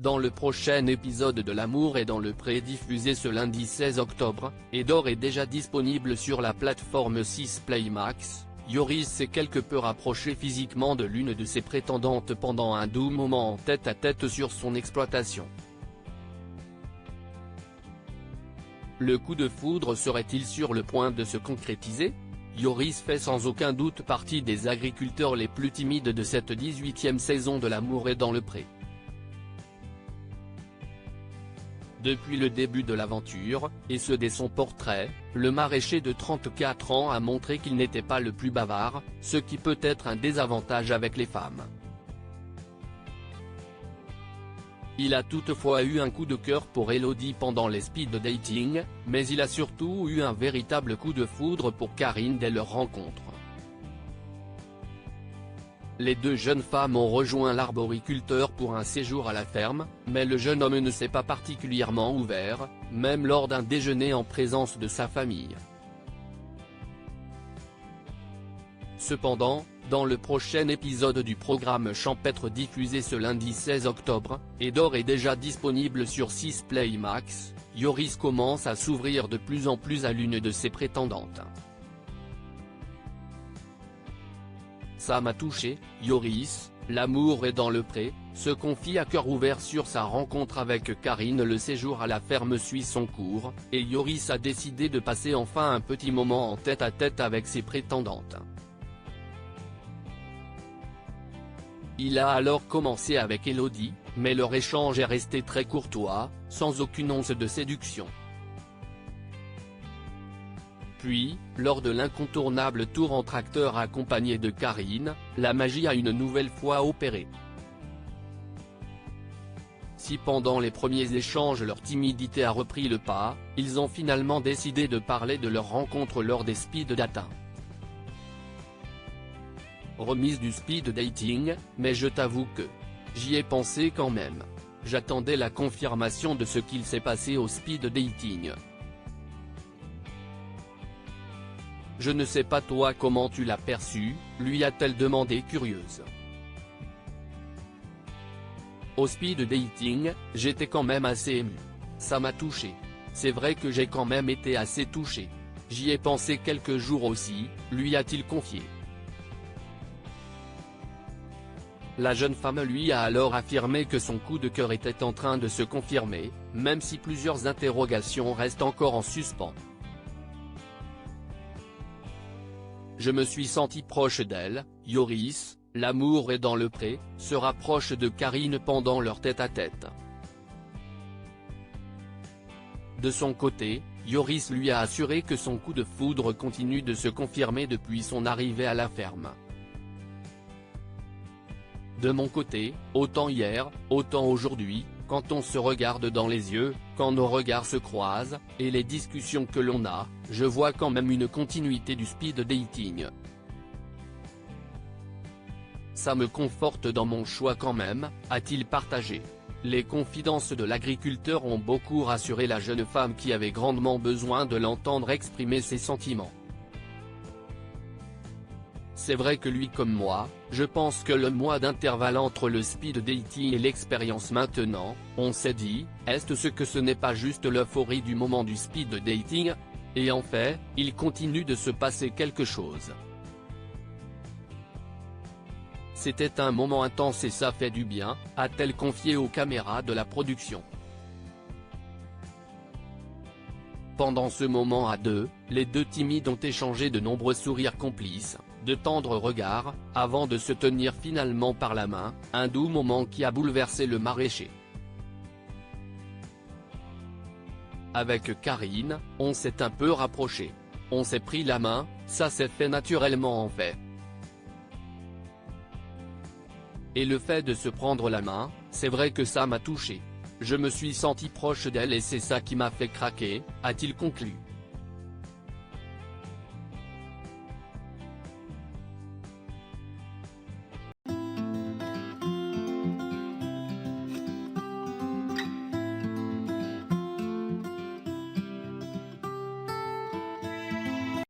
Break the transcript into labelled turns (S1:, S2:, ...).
S1: dans le prochain épisode de L'amour est dans le pré diffusé ce lundi 16 octobre, et d'ores et déjà disponible sur la plateforme 6 Play Max. Yoris s'est quelque peu rapproché physiquement de l'une de ses prétendantes pendant un doux moment en tête-à-tête sur son exploitation. Le coup de foudre serait-il sur le point de se concrétiser? Yoris fait sans aucun doute partie des agriculteurs les plus timides de cette 18e saison de L'amour est dans le pré. Depuis le début de l'aventure, et ce dès son portrait, le maraîcher de 34 ans a montré qu'il n'était pas le plus bavard, ce qui peut être un désavantage avec les femmes. Il a toutefois eu un coup de cœur pour Elodie pendant les speed dating, mais il a surtout eu un véritable coup de foudre pour Karine dès leur rencontre. Les deux jeunes femmes ont rejoint l'arboriculteur pour un séjour à la ferme, mais le jeune homme ne s'est pas particulièrement ouvert, même lors d'un déjeuner en présence de sa famille. Cependant, dans le prochain épisode du programme champêtre diffusé ce lundi 16 octobre, et d'ores et déjà disponible sur 6 Play Max, Yoris commence à s'ouvrir de plus en plus à l'une de ses prétendantes. Ça m'a touché, Yoris, l'amour est dans le pré, se confie à cœur ouvert sur sa rencontre avec Karine. Le séjour à la ferme suit son cours, et Yoris a décidé de passer enfin un petit moment en tête-à-tête avec ses prétendantes. Il a alors commencé avec Elodie, mais leur échange est resté très courtois, sans aucune once de séduction. Puis, lors de l'incontournable tour en tracteur accompagné de Karine, la magie a une nouvelle fois opéré. Si pendant les premiers échanges leur timidité a repris le pas, ils ont finalement décidé de parler de leur rencontre lors des speed dating. Remise du speed dating, mais je t'avoue que j'y ai pensé quand même. J'attendais la confirmation de ce qu'il s'est passé au speed dating. Je ne sais pas toi comment tu l'as perçu, lui a-t-elle demandé curieuse. Au speed dating, j'étais quand même assez ému. Ça m'a touché. C'est vrai que j'ai quand même été assez touché. J'y ai pensé quelques jours aussi, lui a-t-il confié. La jeune femme lui a alors affirmé que son coup de cœur était en train de se confirmer, même si plusieurs interrogations restent encore en suspens. Je me suis senti proche d'elle, Yoris, l'amour est dans le pré, se rapproche de Karine pendant leur tête-à-tête. De son côté, Yoris lui a assuré que son coup de foudre continue de se confirmer depuis son arrivée à la ferme. De mon côté, autant hier, autant aujourd'hui, quand on se regarde dans les yeux, quand nos regards se croisent, et les discussions que l'on a, je vois quand même une continuité du speed dating. Ça me conforte dans mon choix quand même, a-t-il partagé. Les confidences de l'agriculteur ont beaucoup rassuré la jeune femme qui avait grandement besoin de l'entendre exprimer ses sentiments. C'est vrai que lui comme moi, je pense que le mois d'intervalle entre le speed dating et l'expérience maintenant, on s'est dit, est-ce que ce n'est pas juste l'euphorie du moment du speed dating? Et en fait, il continue de se passer quelque chose. C'était un moment intense et ça fait du bien, a-t-elle confié aux caméras de la production. Pendant ce moment à deux, les deux timides ont échangé de nombreux sourires complices, de tendres regards, avant de se tenir finalement par la main, un doux moment qui a bouleversé le maraîcher. Avec Karine, on s'est un peu rapproché. On s'est pris la main, ça s'est fait naturellement en fait. Et le fait de se prendre la main, c'est vrai que ça m'a touché. Je me suis senti proche d'elle et c'est ça qui m'a fait craquer, a-t-il conclu.